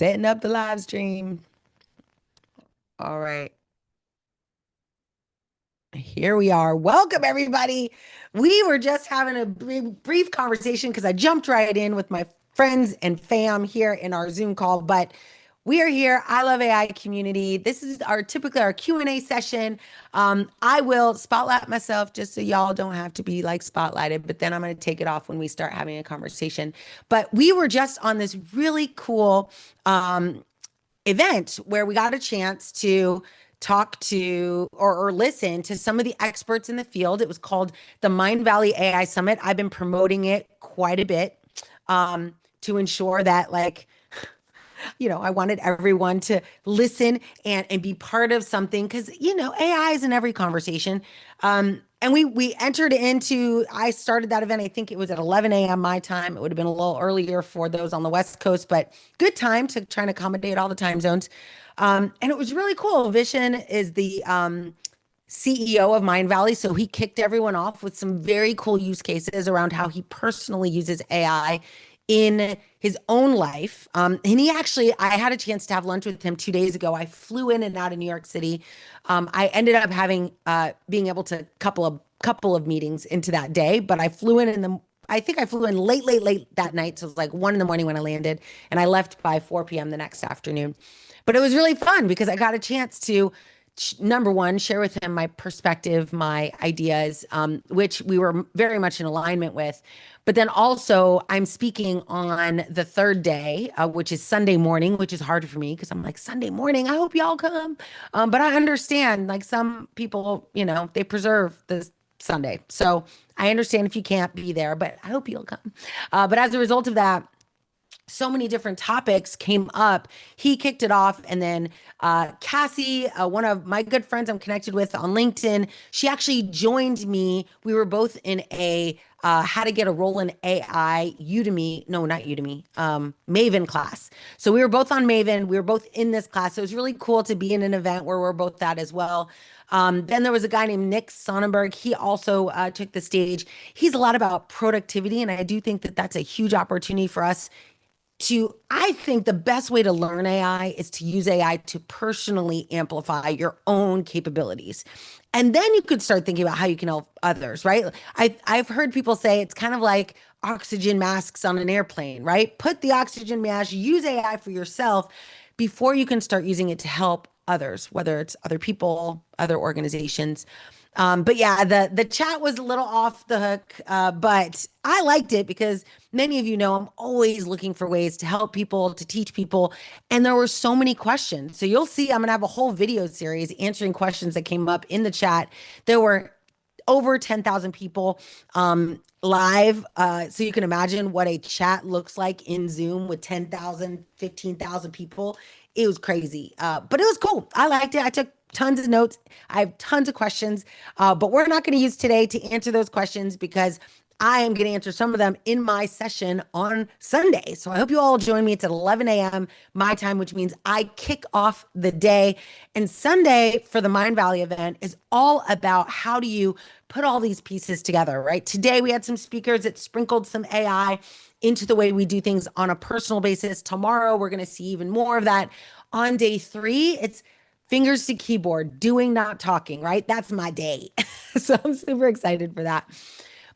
Setting up the live stream. All right. Here we are. Welcome, everybody. We were just having a brief conversation because I jumped right in with my friends and fam here in our Zoom call, but we are here. I love AI community. This is our typically our Q&A session. I will spotlight myself just so y'all don't have to be like spotlighted, but then I'm going to take it off when we start having a conversation. But we were just on this really cool event where we got a chance to talk to or listen to some of the experts in the field. It was called the Mind Valley AI Summit. I've been promoting it quite a bit to ensure that I wanted everyone to listen and be part of something because, AI is in every conversation. And we entered into, I started that event, I think it was at 11 a.m. my time. It would have been a little earlier for those on the West Coast, but good time to try and accommodate all the time zones. And it was really cool. Vishen is the CEO of Mind Valley. So he kicked everyone off with some very cool use cases around how he personally uses AI in his own life. And he actually, I had a chance to have lunch with him 2 days ago. I flew in and out of New York City. I ended up having being able to couple of meetings into that day, but I think I flew in late that night. So it was like 1 in the morning when I landed, and I left by 4 p.m. the next afternoon. But it was really fun because I got a chance to number one, share with him my perspective, my ideas, which we were very much in alignment with. But then also, I'm speaking on the third day, which is Sunday morning, which is hard for me because I'm like, Sunday morning, I hope y'all come. But I understand, like some people, they preserve this Sunday. So I understand if you can't be there, but I hope you'll come. But as a result of that, so many different topics came up. He kicked it off, and then Cassie, one of my good friends I'm connected with on LinkedIn, she actually joined me. We were both in a how to get a role in AI Udemy, no, not Udemy, Maven class. So we were both on Maven. We were both in this class. So it was really cool to be in an event where we're both at as well. Then there was a guy named Nick Sonnenberg. He also took the stage. He's a lot about productivity, and I do think that that's a huge opportunity for us I think the best way to learn AI is to use AI to personally amplify your own capabilities. And then you could start thinking about how you can help others, right? I've heard people say it's kind of like oxygen masks on an airplane, right? Put the oxygen mask, use AI for yourself before you can start using it to help others, whether it's other people, other organizations. But yeah, the chat was a little off the hook, but I liked it because many of you know I'm always looking for ways to help people, to teach people, and there were so many questions. So you'll see I'm gonna have a whole video series answering questions that came up in the chat. There were over 10,000 people live. So you can imagine what a chat looks like in Zoom with 10,000, 15,000 people. It was crazy, but it was cool. I liked it. I took tons of notes. I have tons of questions, but we're not going to use today to answer those questions because I am going to answer some of them in my session on Sunday. So I hope you all join me. It's at 11 a.m. my time, which means I kick off the day. And Sunday for the Mind Valley event is all about how do you put all these pieces together, right? Today we had some speakers that sprinkled some AI into the way we do things on a personal basis. Tomorrow we're going to see even more of that. On day 3, it's fingers to keyboard, doing, not talking, right? That's my day. So I'm super excited for that.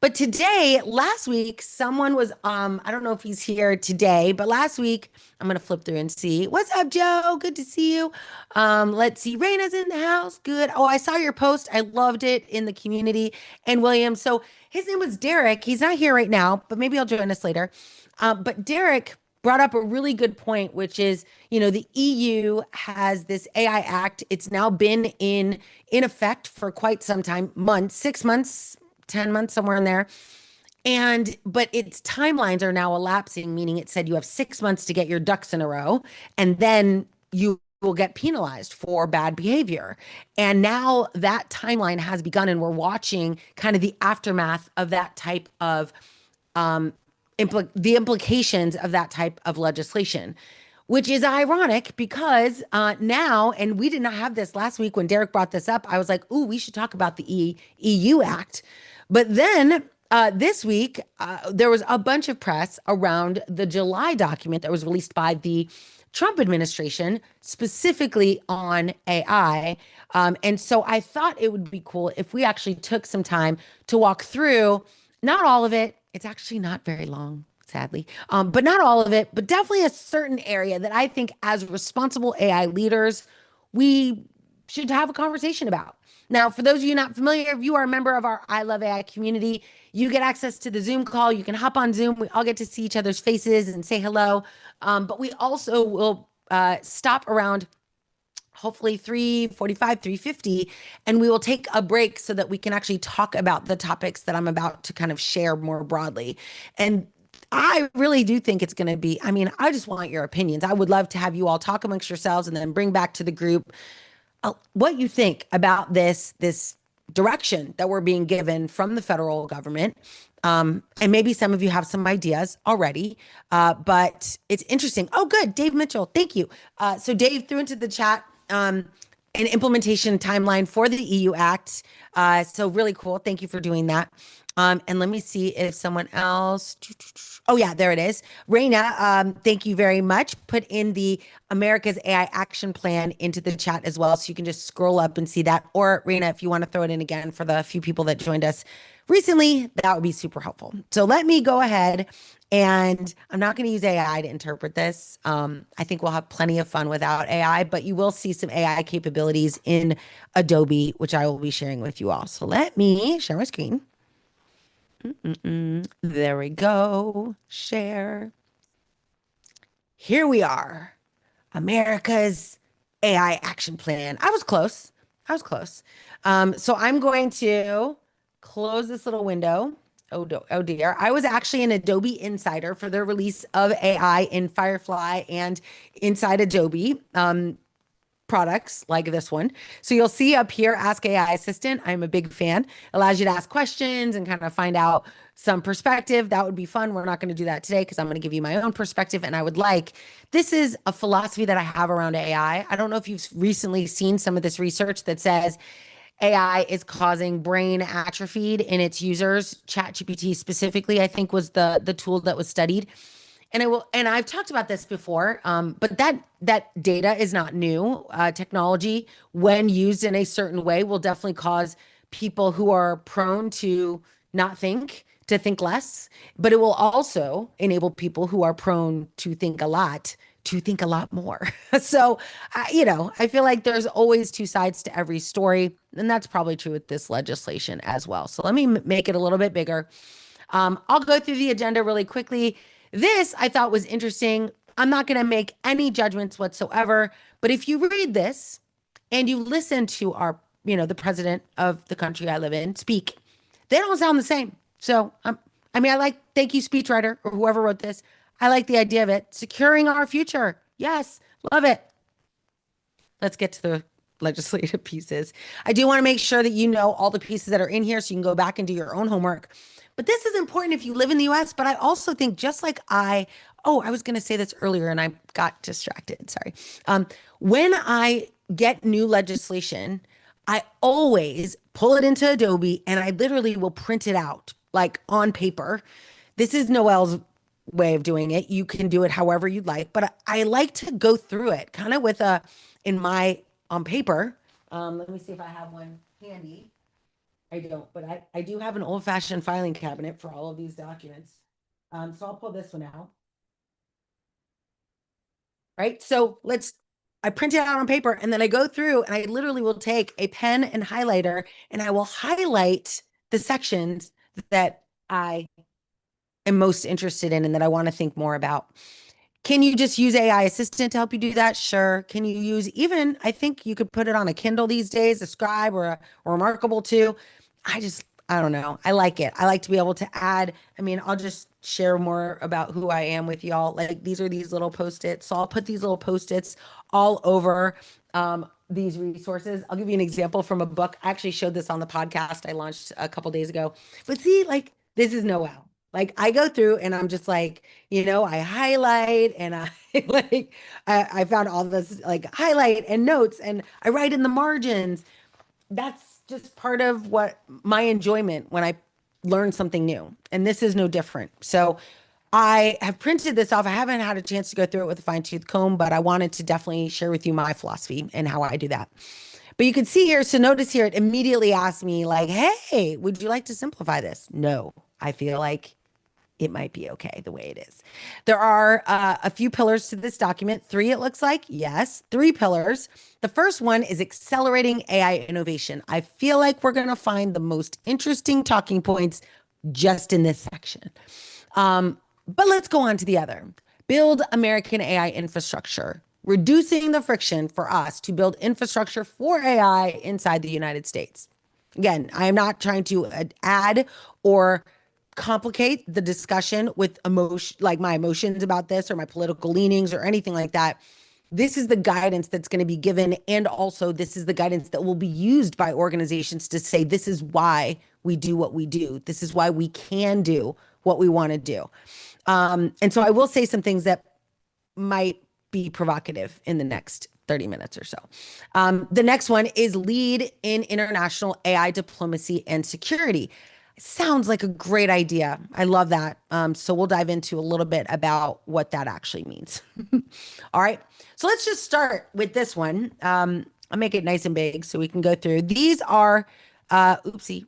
But today, last week, someone was, I don't know if he's here today, but last week, I'm going to flip through and see. What's up, Joe? Good to see you. Let's see. Raina's in the house. Good. Oh, I saw your post. I loved it in the community. And William, so his name was Derek. He's not here right now, but maybe he'll join us later. But Derek brought up a really good point, which is, the EU has this AI Act. It's now been in effect for quite some time, months, 6 months, 10 months, somewhere in there. But its timelines are now elapsing, meaning it said you have 6 months to get your ducks in a row, and then you will get penalized for bad behavior. And now that timeline has begun, and we're watching kind of the aftermath of that type of the implications of that type of legislation, which is ironic because now, and we did not have this last week when Derek brought this up, I was like, ooh, we should talk about the EU Act. But then this week, there was a bunch of press around the July document that was released by the Trump administration, specifically on AI. And so I thought it would be cool if we actually took some time to walk through, not all of it. It's actually not very long, sadly, but not all of it, but definitely a certain area that I think as responsible AI leaders, we should have a conversation about. Now, for those of you not familiar, if you are a member of our I Love AI community, you get access to the Zoom call. You can hop on Zoom. We all get to see each other's faces and say hello. But we also will stop around hopefully 3:45, 3:50, and we will take a break so that we can actually talk about the topics that I'm about to kind of share more broadly. And I really do think it's going to be, I mean, I just want your opinions. I would love to have you all talk amongst yourselves and then bring back to the group what you think about this direction that we're being given from the federal government. And maybe some of you have some ideas already, but it's interesting. Oh, good. Dave Mitchell, thank you. So Dave threw into the chat an implementation timeline for the EU Act. So really cool. Thank you for doing that. And let me see if someone else. Oh, yeah, there it is. Raina, thank you very much. Put in the America's AI Action Plan into the chat as well. So you can just scroll up and see that. Or, Raina, if you want to throw it in again for the few people that joined us recently, that would be super helpful. So let me go ahead, and I'm not going to use AI to interpret this. I think we'll have plenty of fun without AI, but you will see some AI capabilities in Adobe, which I will be sharing with you all. So let me share my screen. There we go. Share. Here we are. America's AI Action Plan. I was close. I was close. So I'm going to close this little window. Oh dear. I was actually an Adobe insider for the release of AI in Firefly and inside Adobe. Products like this one. So you'll see up here, Ask AI Assistant. I'm a big fan. Allows you to ask questions and kind of find out some perspective. That would be fun. We're not going to do that today because I'm going to give you my own perspective. And I would like, this is a philosophy that I have around AI. I don't know if you've recently seen some of this research that says AI is causing brain atrophy in its users. ChatGPT specifically, I think, was the tool that was studied. And I've talked about this before, but that data is not new. Technology, when used in a certain way, will definitely cause people who are prone to not think to think less, but it will also enable people who are prone to think a lot more. So, I feel like there's always two sides to every story, and that's probably true with this legislation as well. So let me make it a little bit bigger. I'll go through the agenda really quickly. This I thought was interesting. I'm not going to make any judgments whatsoever, but if you read this and you listen to the president of the country I live in speak, they don't sound the same. So, I like, thank you, speechwriter or whoever wrote this. I like the idea of it. Securing our future. Yes, love it. Let's get to the legislative pieces. I do want to make sure that you know all the pieces that are in here so you can go back and do your own homework. But this is important if you live in the US. But I also think just like I was going to say this earlier and I got distracted. Sorry. When I get new legislation, I always pull it into Adobe and I literally will print it out like on paper. This is Noelle's way of doing it. You can do it however you'd like, but I like to go through it kind of with on paper. Let me see if I have one handy. I don't, but I do have an old-fashioned filing cabinet for all of these documents. So I'll pull this one out. Right. So I print it out on paper and then I go through and I literally will take a pen and highlighter and I will highlight the sections that I am most interested in and that I want to think more about. Can you just use AI assistant to help you do that? Sure. Can you use I think you could put it on a Kindle these days, a Scribe or a Remarkable too. I don't know. I like it. I like to be able to add. I'll just share more about who I am with y'all. Like these are these little Post-its. So I'll put these little Post-its all over these resources. I'll give you an example from a book. I actually showed this on the podcast I launched a couple days ago. But see, like this is Noelle. Like I go through and I'm just like, I highlight and I found all this like highlight and notes and I write in the margins. That's just part of what my enjoyment when I learn something new. And this is no different. So I have printed this off. I haven't had a chance to go through it with a fine tooth comb, but I wanted to definitely share with you my philosophy and how I do that. But you can see here, so notice here, it immediately asked me, like, hey, would you like to simplify this? No, I feel like it might be okay the way it is. There are a few pillars to this document. Three, it looks like. Yes, three pillars. The first one is accelerating AI innovation. I feel like we're going to find the most interesting talking points just in this section. But let's go on to the other. Build American AI infrastructure, reducing the friction for us to build infrastructure for AI inside the United States. Again, I am not trying to add or complicate the discussion with emotion, like my emotions about this or my political leanings or anything like that. This is the guidance that's going to be given. And also, this is the guidance that will be used by organizations to say, this is why we do what we do. This is why we can do what we want to do. And so I will say some things that might be provocative in the next 30 minutes or so. The next one is lead in international AI diplomacy and security. Sounds like a great idea. I love that. So we'll dive into a little bit about what that actually means. All right. So let's just start with this one. I'll make it nice and big so we can go through. These are, oopsie.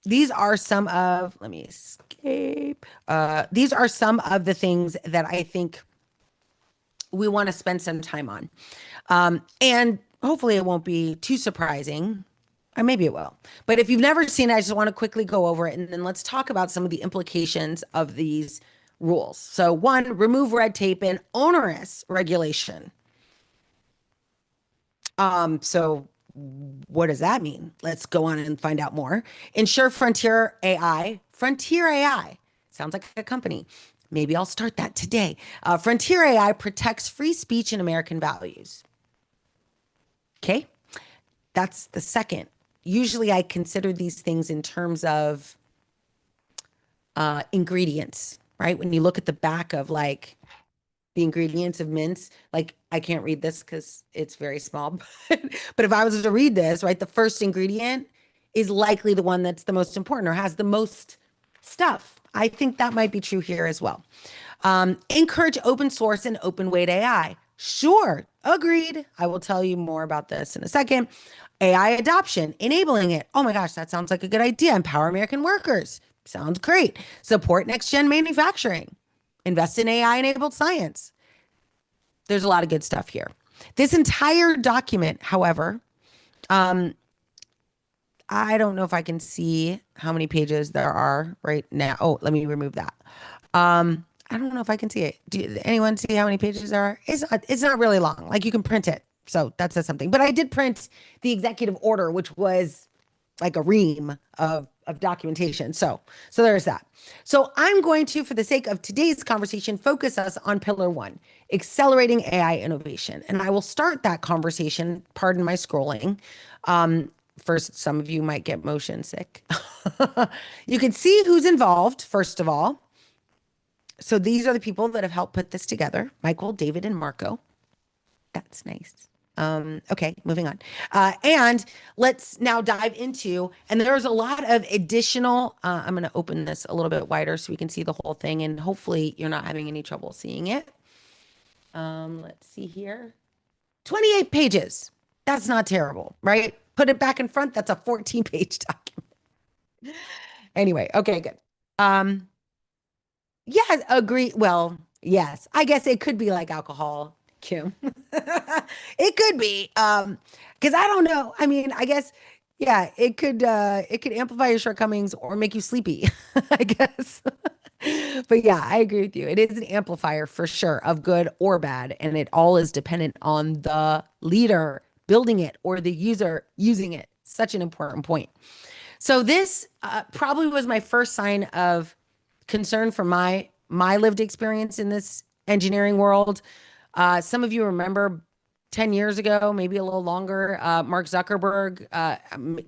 These are some of, let me escape. These are some of the things that I think we want to spend some time on. And hopefully it won't be too surprising, or maybe it will. But if you've never seen it, I just want to quickly go over it, and then let's talk about some of the implications of these rules. So one, remove red tape and onerous regulation. So what does that mean? Let's go on and find out more. Ensure Frontier AI. Frontier AI sounds like a company. Maybe I'll start that today. Frontier AI protects free speech and American values. Okay, that's the second. Usually I consider these things in terms of ingredients, right? When you look at the back of like the ingredients of mince, like I can't read this because it's very small, but if I was to read this, right, the first ingredient is likely the one that's the most important or has the most stuff. I think that might be true here as well. Encourage open source and open weight AI. Sure, agreed. I will tell you more about this in a second. AI adoption, enabling it. Oh my gosh, that sounds like a good idea. Empower American workers. Sounds great. Support next-gen manufacturing. Invest in AI-enabled science. There's a lot of good stuff here. This entire document, however, I don't know if I can see how many pages there are right now. Oh, let me remove that. I don't know if I can see it. Do anyone see how many pages there are? It's not really long. Like you can print it. So that says something. But I did print the executive order, which was like a ream of documentation. So there's that. So I'm going to, for the sake of today's conversation, focus us on pillar one, accelerating AI innovation. And I will start that conversation, pardon my scrolling. First, some of you might get motion sick. You can see who's involved, first of all. So these are the people that have helped put this together. Michael, David, and Marco. That's nice. Okay, moving on. And let's now dive into, and there's a lot of additional, I'm going to open this a little bit wider so we can see the whole thing, and hopefully you're not having any trouble seeing it. Let's see here. 28 pages. That's not terrible, right? Put it back in front. That's a 14-page document. Anyway, okay, good. Yeah, agree. Well, yes, I guess it could be like alcohol, Kim. It could be. Because I don't know. I mean, I guess, yeah, it could amplify your shortcomings or make you sleepy, I guess. But yeah, I agree with you. It is an amplifier for sure of good or bad, and it all is dependent on the leader building it or the user using it. Such an important point. So this probably was my first sign of concern from my lived experience in this engineering world. Some of you remember 10 years ago, maybe a little longer, Mark Zuckerberg,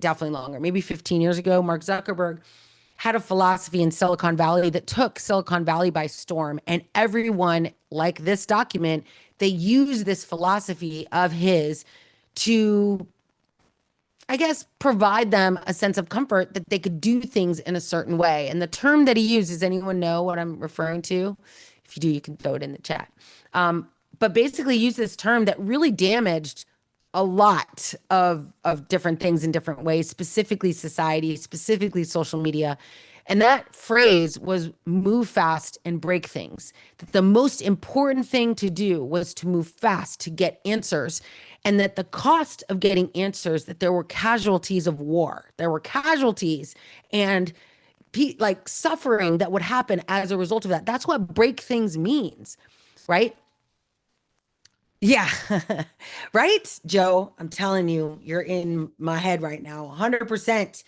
definitely longer, maybe 15 years ago, Mark Zuckerberg had a philosophy in Silicon Valley that took Silicon Valley by storm. And everyone, like this document, they use this philosophy of his to I guess, provide them a sense of comfort that they could do things in a certain way. And the term that he used, does anyone know what I'm referring to? If you do, you can throw it in the chat. But basically, use this term that really damaged a lot of different things in different ways, specifically society, specifically social media. And that phrase was move fast and break things. That the most important thing to do was to move fast to get answers. And that the cost of getting answers, that there were casualties of war, there were casualties and like suffering that would happen as a result of that. That's what break things means, right? Yeah. Right, Joe? I'm telling you, you're in my head right now, 100%.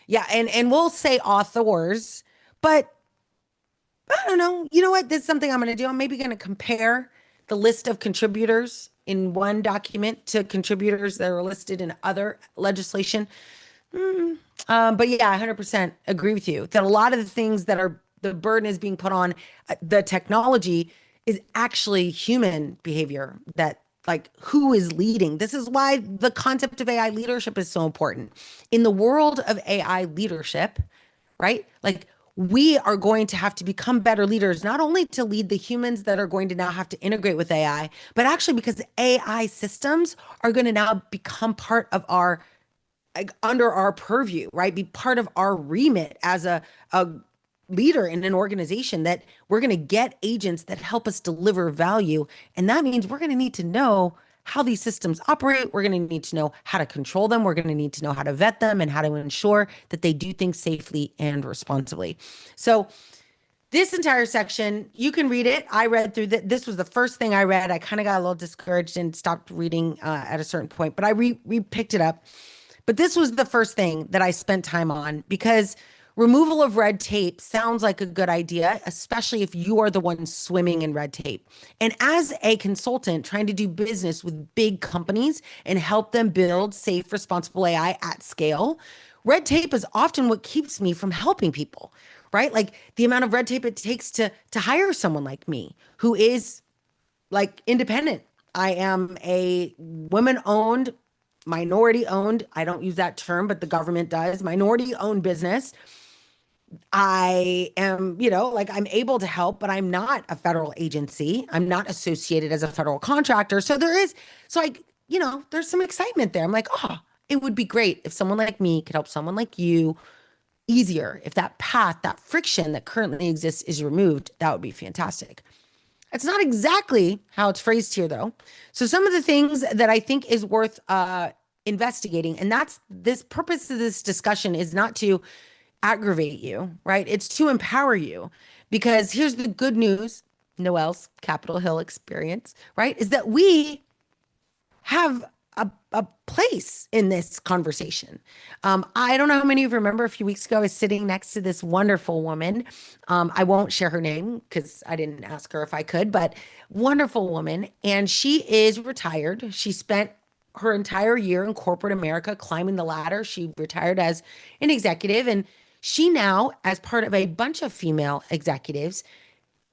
Yeah, and we'll say authors, but I don't know. You know what? This is something I'm going to do. I'm maybe going to compare the list of contributors in one document to contributors that are listed in other legislation. But yeah, I 100% agree with you that a lot of the things that are the burden is being put on the technology is actually human behavior that like who is leading. This is why the concept of AI leadership is so important. In the world of AI leadership, right? Like we are going to have to become better leaders, not only to lead the humans that are going to now have to integrate with AI, but actually because AI systems are going to now become part of our like under our purview, right? Be part of our remit as a leader in an organization that we're going to get agents that help us deliver value. And that means we're going to need to know how these systems operate. We're going to need to know how to control them. We're going to need to know how to vet them and how to ensure that they do things safely and responsibly. So this entire section, you can read it. I read through that. This was the first thing I read. I kind of got a little discouraged and stopped reading at a certain point, but I picked it up. But this was the first thing that I spent time on because removal of red tape sounds like a good idea, especially if you are the one swimming in red tape. And as a consultant trying to do business with big companies and help them build safe, responsible AI at scale, red tape is often what keeps me from helping people, right? Like the amount of red tape it takes to hire someone like me who is like independent. I am a women owned, minority owned, I don't use that term, but the government does, minority owned business. I am, like I'm able to help, but I'm not a federal agency. I'm not associated as a federal contractor. So there's some excitement there. I'm like, oh, it would be great if someone like me could help someone like you easier. If that path, that friction that currently exists is removed, that would be fantastic. It's not exactly how it's phrased here, though. So some of the things that I think is worth investigating, and that's this purpose of this discussion is not to aggravate you, right? It's to empower you. Because here's the good news, Noelle's Capitol Hill experience, right? Is that we have a place in this conversation. I don't know how many of you remember a few weeks ago, I was sitting next to this wonderful woman. I won't share her name because I didn't ask her if I could, but wonderful woman. And she is retired. She spent her entire year in corporate America climbing the ladder. She retired as an executive. And she now, as part of a bunch of female executives,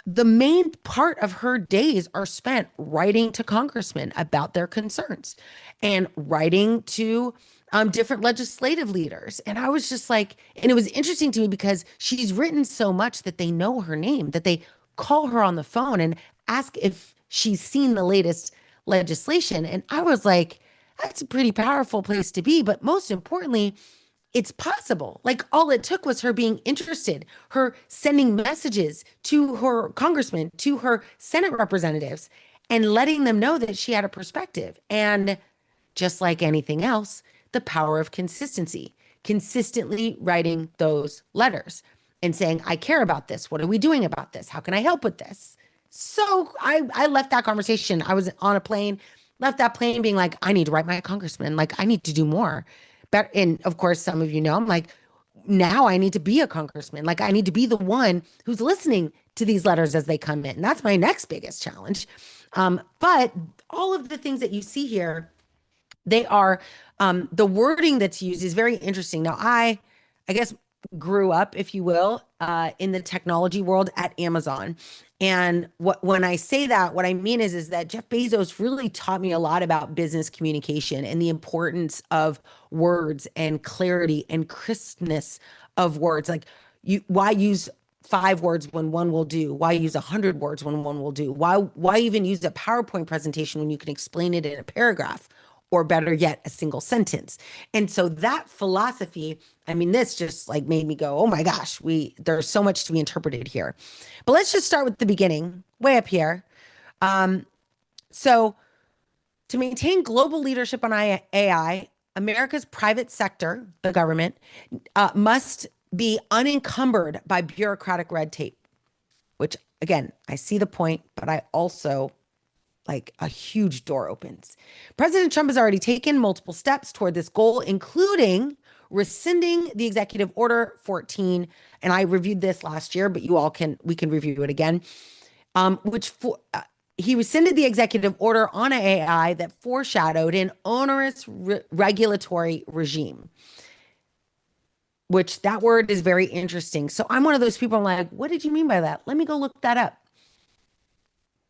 the main part of her days are spent writing to congressmen about their concerns and writing to different legislative leaders. And I was just like, and it was interesting to me because she's written so much that they know her name, that they call her on the phone and ask if she's seen the latest legislation. And I was like, that's a pretty powerful place to be. But most importantly, it's possible. Like all it took was her being interested, her sending messages to her congressman, to her Senate representatives, and letting them know that she had a perspective. And just like anything else, the power of consistency, consistently writing those letters and saying, I care about this. What are we doing about this? How can I help with this? So I left that conversation. I was on a plane, left that plane being like, I need to write my congressman. Like, I need to do more. But, and of course, some of you know, I'm like, now I need to be a congressman. Like, I need to be the one who's listening to these letters as they come in. And that's my next biggest challenge. But all of the things that you see here, they are the wording that's used is very interesting. Now, I guess grew up, if you will, in the technology world at Amazon. And when I say that, what I mean is that Jeff Bezos really taught me a lot about business communication and the importance of words and clarity and crispness of words. Like why use 5 words when one will do? Why use 100 words when one will do? Why even use a PowerPoint presentation when you can explain it in a paragraph? Or better yet, a single sentence. And so that philosophy, I mean, this just like made me go, oh my gosh, there's so much to be interpreted here. But let's just start with the beginning, way up here. So to maintain global leadership on AI, America's private sector, the government, must be unencumbered by bureaucratic red tape, which again, I see the point, but I also like a huge door opens. President Trump has already taken multiple steps toward this goal, including rescinding the executive order 14. And I reviewed this last year, but we can review it again. He rescinded the executive order on AI that foreshadowed an onerous regulatory regime, which that word is very interesting. So I'm one of those people, I'm like, what did you mean by that? Let me go look that up.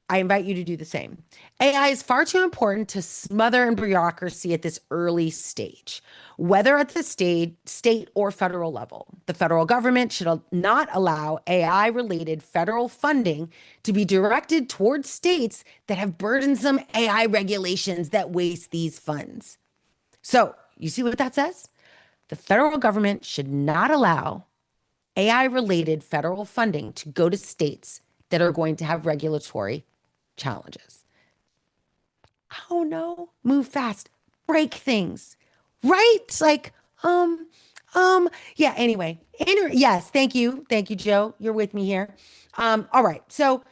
I invite you to do the same. AI is far too important to smother in bureaucracy at this early stage, whether at the state or federal level. The federal government should not allow AI-related federal funding to be directed towards states that have burdensome AI regulations that waste these funds. So, you see what that says? The federal government should not allow AI-related federal funding to go to states that are going to have regulatory challenges. Oh no, move fast, break things, right? Like, yeah, anyway. Yes, thank you. Thank you, Joe. You're with me here. All right. So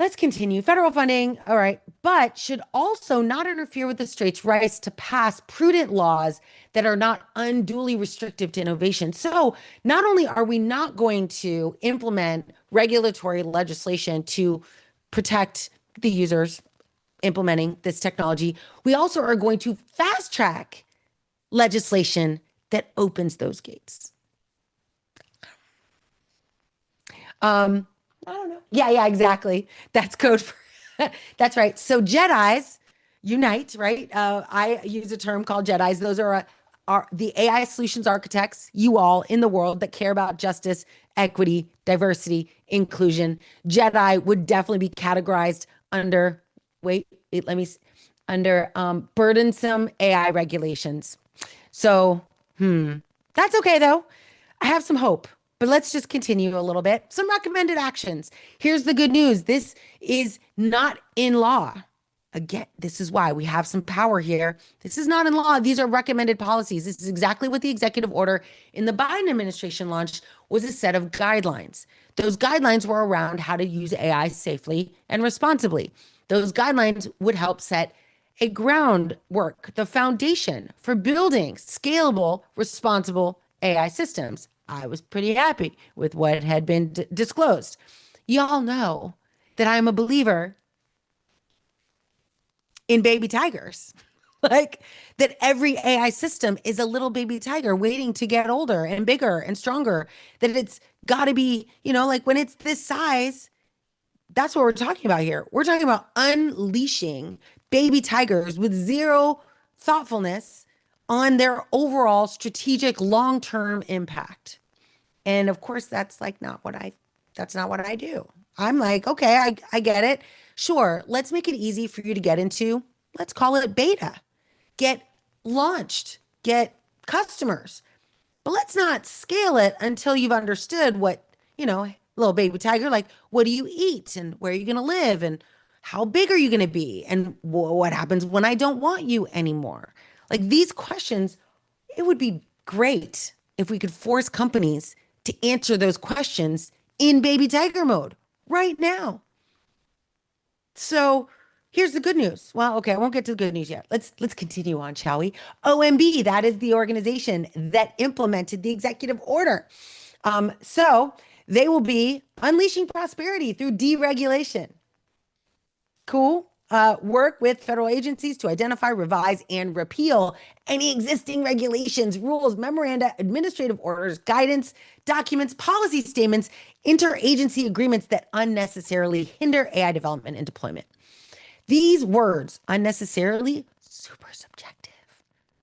let's continue. Federal funding, all right, but should also not interfere with the state's rights to pass prudent laws that are not unduly restrictive to innovation. So not only are we not going to implement regulatory legislation to protect the users implementing this technology, we also are going to fast track legislation that opens those gates. I don't know. Yeah, exactly. That's code for, that's right. So Jedis unite, right? I use a term called Jedis. Those are the AI solutions architects, you all in the world that care about justice, equity, diversity, inclusion. Jedi would definitely be categorized under, burdensome AI regulations. So, that's okay though. I have some hope, but let's just continue a little bit. Some recommended actions. Here's the good news. This is not in law. Again, this is why we have some power here. This is not in law. These are recommended policies. This is exactly what the executive order in the Biden administration launched, was a set of guidelines. Those guidelines were around how to use AI safely and responsibly. Those guidelines would help set a groundwork, the foundation for building scalable, responsible AI systems. I was pretty happy with what had been disclosed. Y'all know that I'm a believer in baby tigers. Like that every AI system is a little baby tiger waiting to get older and bigger and stronger. That it's got to be, like when it's this size, that's what we're talking about here. We're talking about unleashing baby tigers with zero thoughtfulness on their overall strategic long-term impact. And of course, that's not what I do. I'm like, okay, I get it. Sure, let's make it easy for you to get into, let's call it beta, get launched, get customers. But let's not scale it until you've understood what, little baby tiger, like what do you eat and where are you going to live and how big are you going to be? And what happens when I don't want you anymore? Like these questions, it would be great if we could force companies to answer those questions in baby tiger mode right now. So here's the good news. Well, okay, I won't get to the good news yet. Let's continue on, shall we? OMB, that is the organization that implemented the executive order. So they will be unleashing prosperity through deregulation. Cool. work with federal agencies to identify, revise, and repeal any existing regulations, rules, memoranda, administrative orders, guidance, documents, policy statements, interagency agreements that unnecessarily hinder AI development and deployment. These words, unnecessarily, super subjective.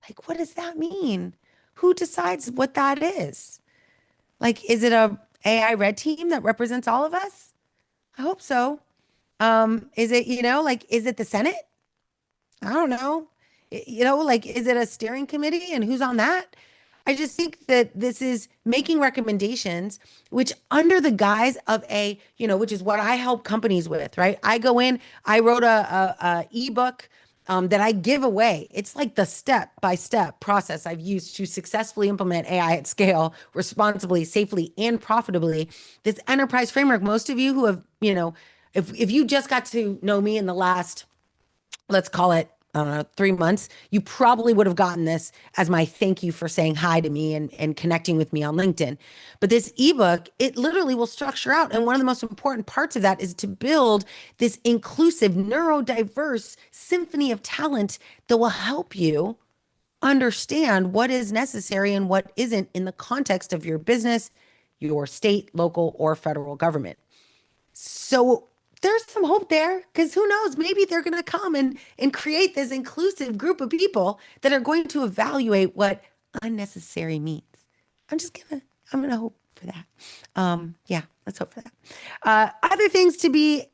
Like, what does that mean? Who decides what that is? Like, is it a AI red team that represents all of us? I hope so. Is it, like, is it the Senate? I don't know. Like, is it a steering committee and who's on that? I just think that this is making recommendations, which under the guise of which is what I help companies with, right? I go in, I wrote a ebook that I give away. It's like the step-by-step process I've used to successfully implement AI at scale, responsibly, safely, and profitably. This enterprise framework, most of you who have, if you just got to know me in the last, let's call it, I don't know, 3 months, you probably would have gotten this as my thank you for saying hi to me and connecting with me on LinkedIn. But this ebook, it literally will structure out. And one of the most important parts of that is to build this inclusive, neurodiverse symphony of talent that will help you understand what is necessary and what isn't in the context of your business, your state, local, or federal government. So there's some hope there because who knows, maybe they're going to come and create this inclusive group of people that are going to evaluate what unnecessary means. I'm gonna hope for that. Yeah, let's hope for that. Other things to be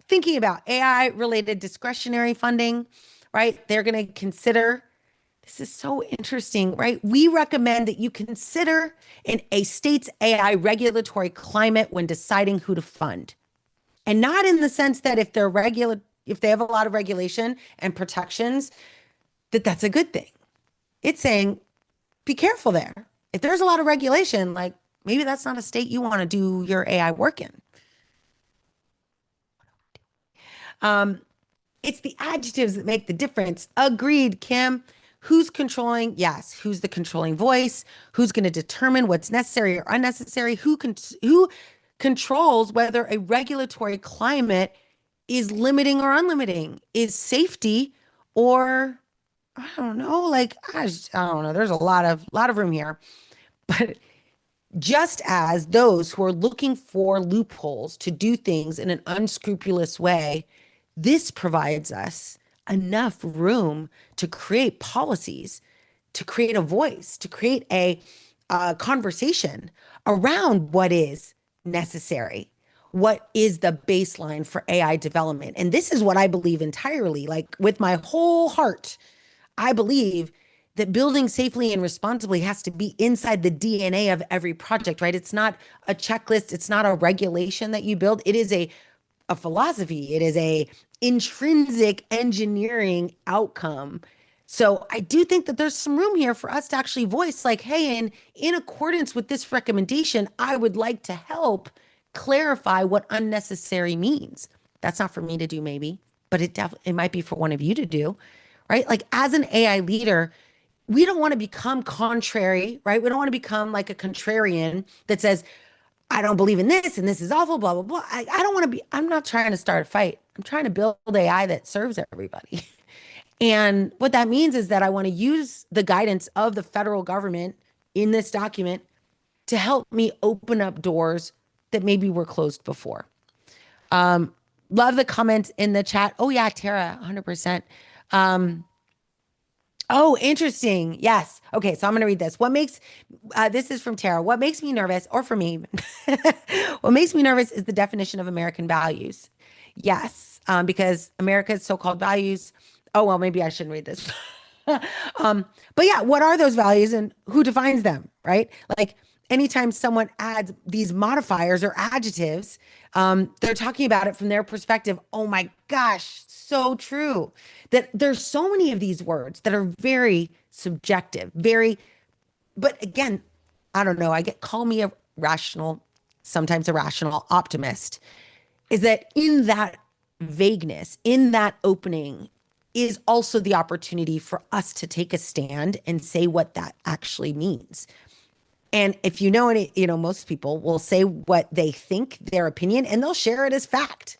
thinking about: AI related discretionary funding, right? They're going to consider. This is so interesting, right? We recommend that you consider in a state's AI regulatory climate when deciding who to fund. And not in the sense that if they have a lot of regulation and protections, that's a good thing. It's saying, be careful there. If there's a lot of regulation, like maybe that's not a state you want to do your AI work in. It's the adjectives that make the difference. Agreed, Kim. Who's controlling? Yes. Who's the controlling voice? Who's going to determine what's necessary or unnecessary? Who controls whether a regulatory climate is limiting or unlimiting? Is safety or I don't know, like I don't know. There's a lot of room here. But just as those who are looking for loopholes to do things in an unscrupulous way, this provides us enough room to create policies, to create a voice, to create a conversation around what is necessary, what is the baseline for AI development. And this is what I believe entirely, like with my whole heart. I believe that building safely and responsibly has to be inside the DNA of every project, right? It's not a checklist. It's not a regulation that you build. It is a philosophy. It is a intrinsic engineering outcome. So I do think that there's some room here for us to actually voice like, hey, in accordance with this recommendation, I would like to help clarify what unnecessary means. That's not for me to do maybe, but it might be for one of you to do, right? Like as an AI leader, we don't want to become contrary, right? We don't want to become like a contrarian that says, I don't believe in this and this is awful, blah, blah, blah. I don't want to be, I'm not trying to start a fight. I'm trying to build AI that serves everybody. And what that means is that I want to use the guidance of the federal government in this document to help me open up doors that maybe were closed before. Love the comments in the chat. Oh yeah, Tara, 100%. Oh, interesting. Yes. Okay, so I'm going to read this. This is from Tara. What makes me nervous, or for me, what makes me nervous is the definition of American values. Yes, because America's so-called values. Oh, well, maybe I shouldn't read this. But yeah, what are those values and who defines them, right? Like anytime someone adds these modifiers or adjectives, they're talking about it from their perspective. Oh my gosh, so true. That there's so many of these words that are very subjective, but again, I don't know, call me a rational, sometimes a rational optimist, is that in that vagueness, in that opening, is also the opportunity for us to take a stand and say what that actually means. And if you know any, most people will say what they think, their opinion, and they'll share it as fact.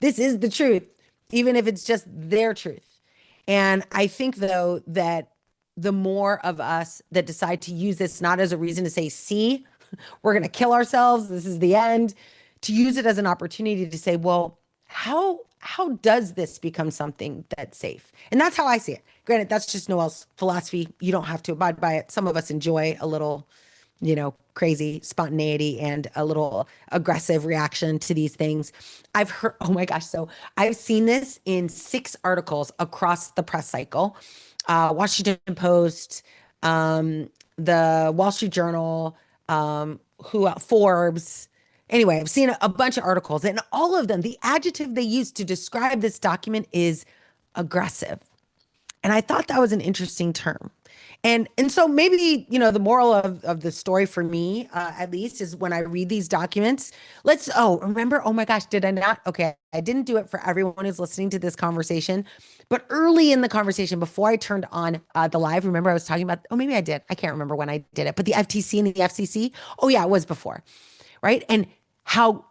This is the truth. even if it's just their truth. And I think, though, that the more of us that decide to use this not as a reason to say, see, we're going to kill ourselves, this is the end, to use it as an opportunity to say, well, how does this become something that's safe? And that's how I see it. Granted, that's just Noelle's philosophy. You don't have to abide by it. Some of us enjoy a little, crazy spontaneity and a little aggressive reaction to these things. I've heard, oh my gosh. So I've seen this in 6 articles across the press cycle. Washington Post, the Wall Street Journal, Forbes. Anyway, I've seen a bunch of articles, and all of them, the adjective they use to describe this document is aggressive. And I thought that was an interesting term. And so maybe, the moral of the story for me, at least, is when I read these documents, remember, oh my gosh, did I not? Okay, I didn't do it for everyone who's listening to this conversation, but early in the conversation, before I turned on the live, remember I was talking about, oh, maybe I did. I can't remember when I did it, but the FTC and the FCC, oh yeah, it was before, right? And how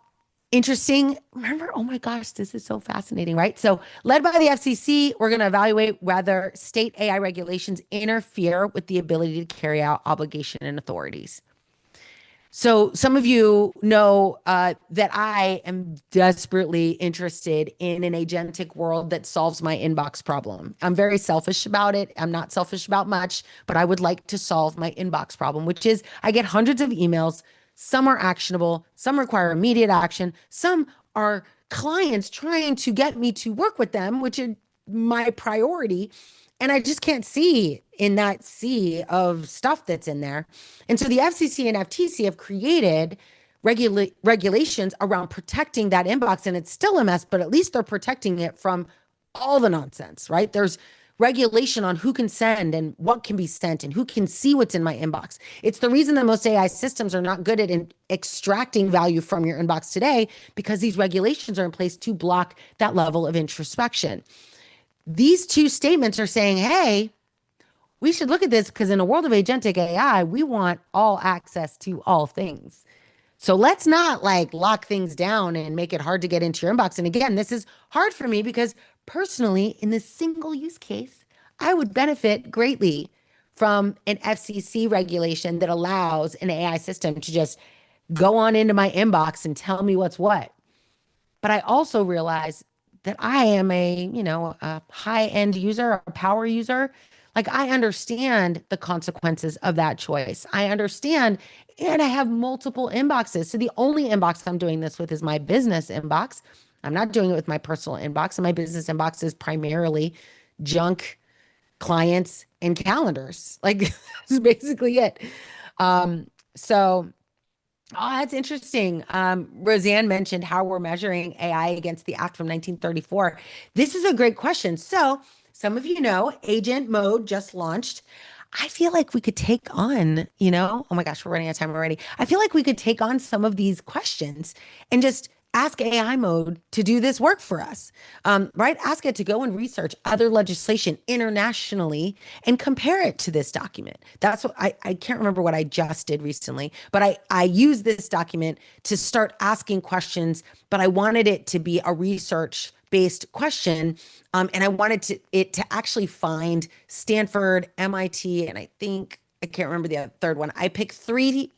interesting. Remember, oh my gosh, this is so fascinating, right? So, led by the FCC, we're going to evaluate whether state AI regulations interfere with the ability to carry out obligation and authorities. So, some of you know that I am desperately interested in an agentic world that solves my inbox problem. I'm very selfish about it. I'm not selfish about much, but I would like to solve my inbox problem, which is I get hundreds of emails. Some are actionable, some require immediate action, some are clients trying to get me to work with them, which is my priority. And I just can't see in that sea of stuff that's in there. And so the FCC and FTC have created regulations around protecting that inbox. And it's still a mess, but at least they're protecting it from all the nonsense, right? There's regulation on who can send and what can be sent and who can see what's in my inbox. It's the reason that most AI systems are not good at extracting value from your inbox today, because these regulations are in place to block that level of introspection. These 2 statements are saying, hey, we should look at this because in a world of agentic AI, we want all access to all things. So let's not lock things down and make it hard to get into your inbox. And again, this is hard for me because personally, in this single use case, I would benefit greatly from an FCC regulation that allows an AI system to just go on into my inbox and tell me what's what. But I also realize that I am a high-end user, a power user. I understand the consequences of that choice. I understand, and I have multiple inboxes. So the only inbox I'm doing this with is my business inbox. I'm not doing it with my personal inbox. And my business inbox is primarily junk, clients, and calendars. That's basically it. So that's interesting. Roseanne mentioned how we're measuring AI against the Act from 1934. This is a great question. So some of you know, Agent Mode just launched. I feel like we could take on, oh my gosh, we're running out of time already. I feel like we could take on some of these questions and just ask AI Mode to do this work for us, right? Ask it to go and research other legislation internationally and compare it to this document. That's what I can't remember what I just did recently, but I used this document to start asking questions, but I wanted it to be a research-based question. And I wanted it to actually find Stanford, MIT, and I can't remember the third one. I picked 3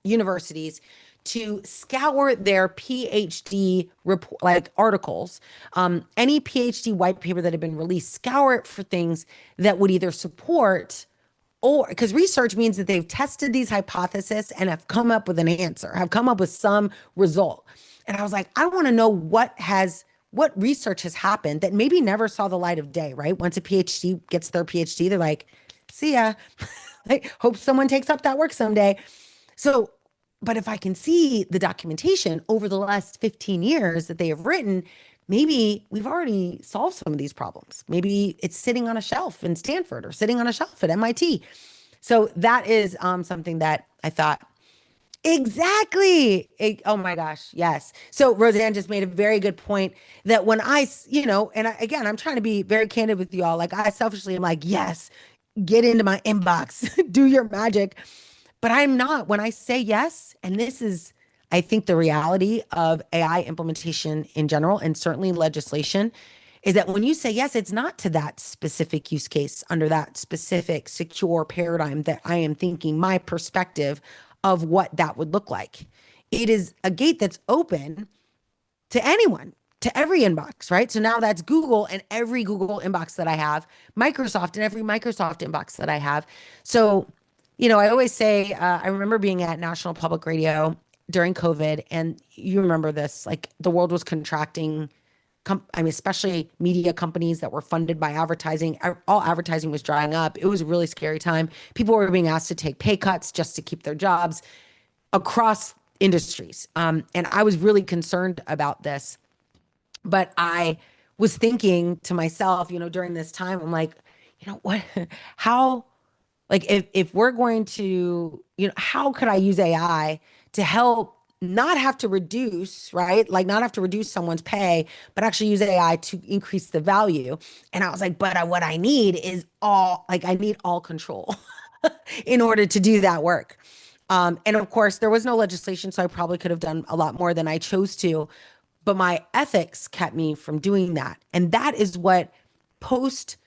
universities to scour their PhD report, articles, any PhD white paper that had been released, scour it for things that would either support, or because research means that they've tested these hypotheses and have come up with an answer, have come up with some result. And I was like, I want to know what research has happened that maybe never saw the light of day, right? Once a PhD gets their PhD, they're like, see ya. Hope someone takes up that work someday. So, but if I can see the documentation over the last 15 years that they have written, maybe we've already solved some of these problems. Maybe it's sitting on a shelf in Stanford or sitting on a shelf at MIT. So that is something that I thought, exactly. Oh my gosh. Yes. So Roseanne just made a very good point that when again, I'm trying to be very candid with you all. I selfishly am like, yes, get into my inbox, do your magic. But I'm not. When I say yes, and this is, I think the reality of AI implementation in general, and certainly legislation, is that when you say yes, it's not to that specific use case under that specific secure paradigm that I am thinking my perspective of what that would look like. It is a gate that's open to anyone, to every inbox, right? So now that's Google and every Google inbox that I have, Microsoft and every Microsoft inbox that I have. So, I always say, I remember being at National Public Radio during COVID, and you remember this, like the world was contracting. I mean, especially media companies that were funded by advertising, all advertising was drying up. It was a really scary time. People were being asked to take pay cuts just to keep their jobs across industries. And I was really concerned about this. But I was thinking to myself, during this time, I'm like, what, how, like, if we're going to, how could I use AI to help not have to reduce, right? Like, not have to reduce someone's pay, but actually use AI to increase the value. And I was like, but what I need is I need all control in order to do that work. And of course, there was no legislation, so I probably could have done a lot more than I chose to. But my ethics kept me from doing that. And that is what post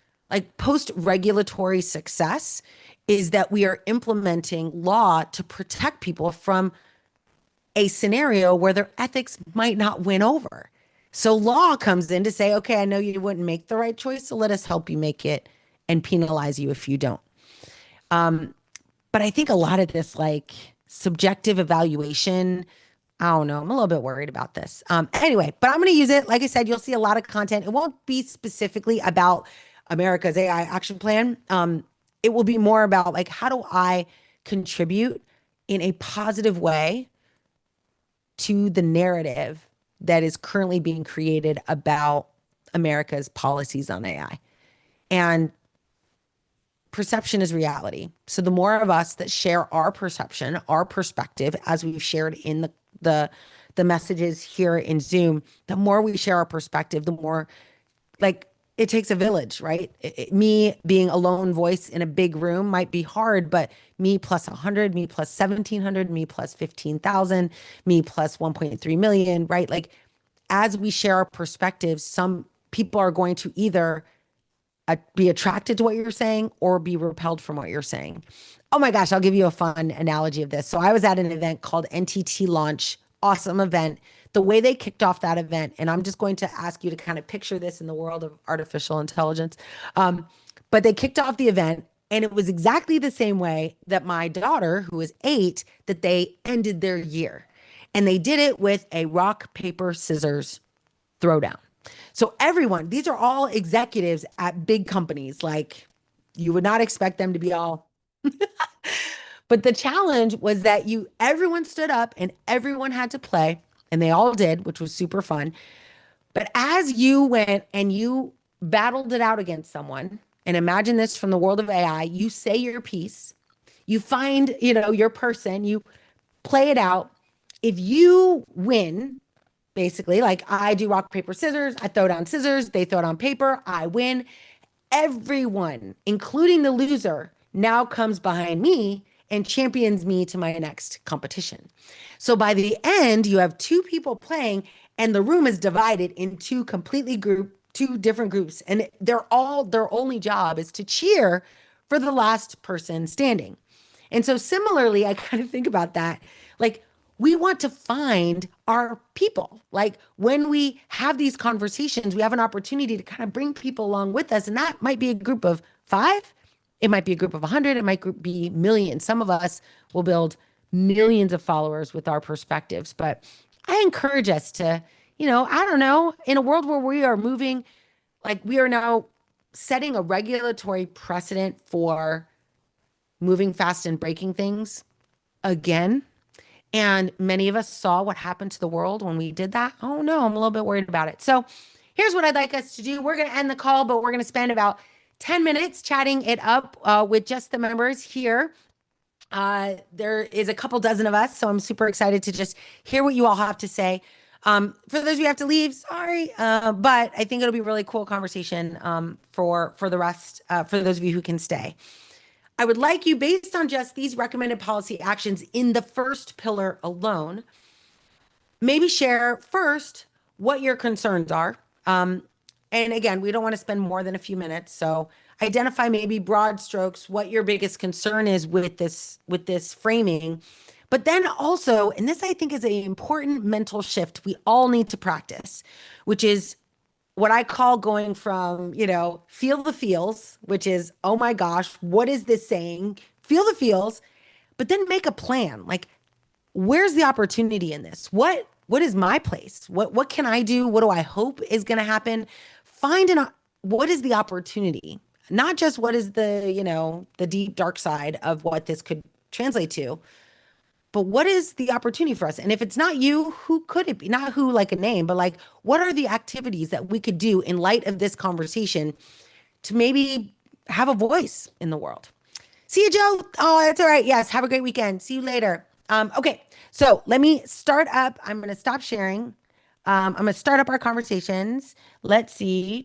post regulatory success is, that we are implementing law to protect people from a scenario where their ethics might not win over. So law comes in to say, okay, I know you wouldn't make the right choice, so let us help you make it and penalize you if you don't. But I think a lot of this like subjective evaluation, I don't know, I'm a little bit worried about this. Anyway, but I'm going to use it. Like I said, you'll see a lot of content. It won't be specifically about America's AI action plan. It will be more about like, how do I contribute in a positive way to the narrative that is currently being created about America's policies on AI. And perception is reality. So the more of us that share our perception, our perspective, as we've shared in the messages here in Zoom, the more we share our perspective, the more, like, it takes a village, right? Me being a lone voice in a big room might be hard, but me plus 100, me plus 1,700, me plus 15,000, me plus 1.3 million, right? Like, as we share our perspectives, some people are going to either be attracted to what you're saying or be repelled from what you're saying. Oh my gosh, I'll give you a fun analogy of this. So I was at an event called NTT Launch, awesome event. The way they kicked off that event, and I'm just going to ask you to kind of picture this in the world of artificial intelligence. But they kicked off the event, and it was exactly the same way that my daughter, who is 8, that they ended their year. And they did it with a rock, paper, scissors throwdown. So everyone, these are all executives at big companies. Like, you would not expect them to be all. But the challenge was that everyone stood up and everyone had to play, and they all did, which was super fun. But as you went and you battled it out against someone, and imagine this from the world of AI, you say your piece, you find, your person, you play it out. If you win, basically, like, I do rock, paper, scissors, I throw down scissors, they throw down paper, I win. Everyone, including the loser, now comes behind me and champions me to my next competition. So by the end, you have 2 people playing, and the room is divided in 2 different groups. And their only job is to cheer for the last person standing. And so similarly, I kind of think about that. Like, we want to find our people. Like, when we have these conversations, we have an opportunity to kind of bring people along with us. And that might be a group of 5. It might be a group of 100. It might be millions. Some of us will build millions of followers with our perspectives. But I encourage us to, I don't know, in a world where we are moving, like, we are now setting a regulatory precedent for moving fast and breaking things again. And many of us saw what happened to the world when we did that. Oh no, I'm a little bit worried about it. So here's what I'd like us to do. We're going to end the call, but we're going to spend about 10 minutes chatting it up with just the members here. There is a couple dozen of us, so I'm super excited to just hear what you all have to say. For those of you who have to leave, sorry, but I think it'll be a really cool conversation for the rest, for those of you who can stay. I would like you, based on just these recommended policy actions in the first pillar alone, maybe share first what your concerns are. Um, and again, we don't want to spend more than a few minutes. So identify maybe broad strokes what your biggest concern is with this framing. But then also, and this I think is an important mental shift we all need to practice, which is what I call going from, feel the feels, which is, oh my gosh, what is this saying? Feel the feels, but then make a plan. Like, where's the opportunity in this? What is my place? What can I do? What do I hope is going to happen? Find what is the opportunity? Not just what is the deep dark side of what this could translate to, but what is the opportunity for us? And if it's not you, who could it be? Not who like a name, but like what are the activities that we could do in light of this conversation to maybe have a voice in the world? See you, Joe. Oh, that's all right. Yes. Have a great weekend. See you later. Okay. So let me start up. I'm going to stop sharing. I'm going to start up our conversations. Let's see.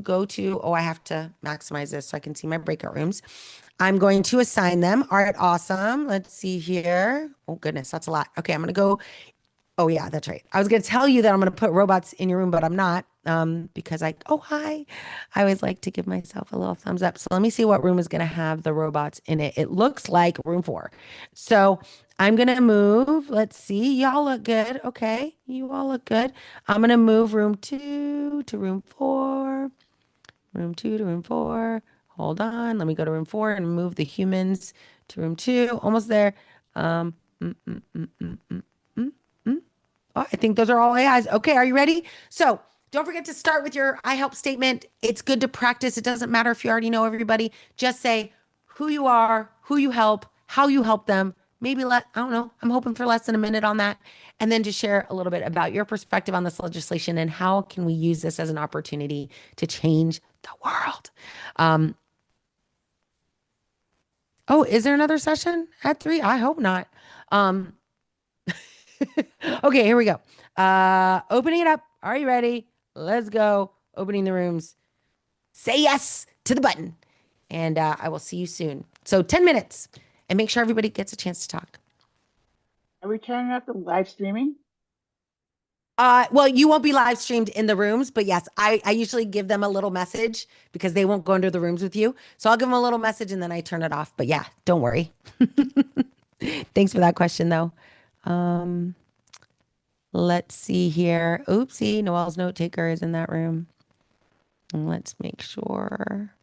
Go to, oh, I have to maximize this so I can see my breakout rooms. I'm going to assign them. All right. Awesome. Let's see here. Oh, goodness. That's a lot. Okay. I'm going to go. Oh yeah, that's right. I was going to tell you that I'm going to put robots in your room, but I'm not, because oh, hi. I always like to give myself a little thumbs up. So let me see what room is going to have the robots in it. It looks like room 4. So I'm going to move. Let's see. Y'all look good. Okay. You all look good. I'm going to move room 2 to room 4, room 2 to room 4. Hold on. Let me go to room 4 and move the humans to room 2. Almost there. Um, mm, mm, mm, mm, mm, mm, mm. Oh, I think those are all AIs. Okay, are you ready? So don't forget to start with your I help statement. It's good to practice. It doesn't matter if you already know everybody. Just say who you are, who you help, how you help them. Maybe I don't know. I'm hoping for less than a minute on that. And then just share a little bit about your perspective on this legislation and how can we use this as an opportunity to change the world. Um, oh, is there another session at 3? I hope not. Um, Okay, here we go. Opening it up. Are you ready? Let's go. Opening the rooms. Say yes to the button. And I will see you soon. So 10 minutes. And make sure everybody gets a chance to talk. Are we turning up the live streaming? Well, you won't be live streamed in the rooms, but yes, I usually give them a little message because they won't go into the rooms with you. So I'll give them a little message and then I turn it off. But yeah, don't worry. Thanks for that question, though. Let's see here. Oopsie, Noelle's note taker is in that room. And let's make sure.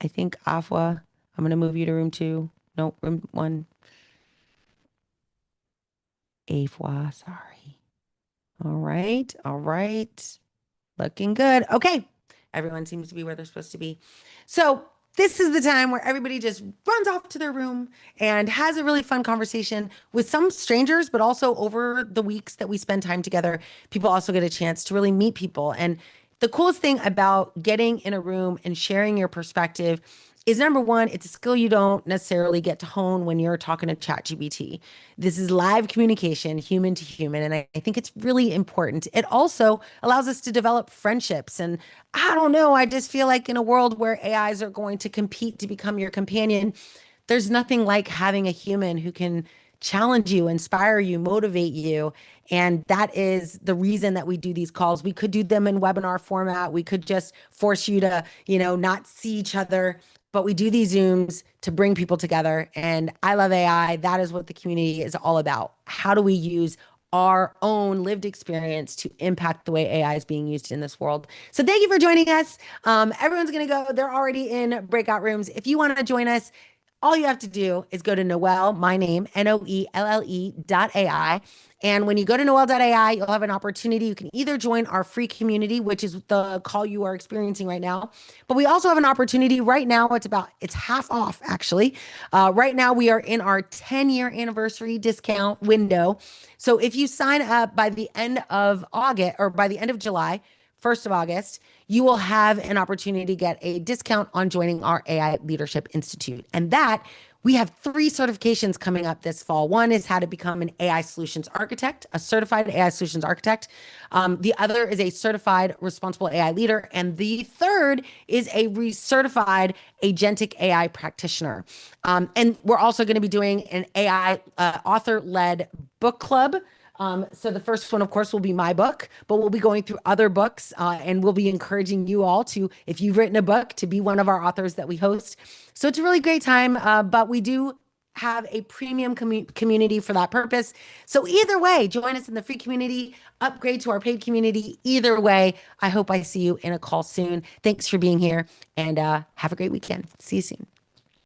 I think Afwa, I'm going to move you to room 2. No, room 1. Afwa, sorry. All right. All right. Looking good. Okay. Everyone seems to be where they're supposed to be. So this is the time where everybody just runs off to their room and has a really fun conversation with some strangers, but also over the weeks that we spend time together, people also get a chance to really meet people. And the coolest thing about getting in a room and sharing your perspective is number one, it's a skill you don't necessarily get to hone when you're talking to ChatGPT. This is live communication, human to human. And I think it's really important. It also allows us to develop friendships. And I don't know, I just feel like in a world where AIs are going to compete to become your companion, there's nothing like having a human who can challenge you, inspire you, motivate you. And that is the reason that we do these calls. We could do them in webinar format. We could just force you to, not see each other, but we do these Zooms to bring people together. And I love AI. That is what the community is all about. How do we use our own lived experience to impact the way AI is being used in this world? So thank you for joining us. Everyone's going to go. They're already in breakout rooms. If you want to join us, all you have to do is go to Noelle, my name, Noelle.ai. And when you go to Noelle.ai, you'll have an opportunity. You can either join our free community, which is the call you are experiencing right now. But we also have an opportunity right now. It's half off, actually. Right now, we are in our 10-year anniversary discount window. So if you sign up by the end of August or by the end of July, 1st of August, you will have an opportunity to get a discount on joining our AI Leadership Institute. And that We have three certifications coming up this fall. One is how to become an AI solutions architect, a certified AI solutions architect. The other is a certified responsible AI leader. And the third is a recertified agentic AI practitioner. And we're also going to be doing an AI author led book club. So the first one, of course, will be my book, but we'll be going through other books, and we'll be encouraging you all to, if you've written a book, to be one of our authors that we host. So it's a really great time, but we do have a premium community for that purpose. So either way, join us in the free community, upgrade to our paid community. Either way, I hope I see you in a call soon. Thanks for being here, and have a great weekend. See you soon.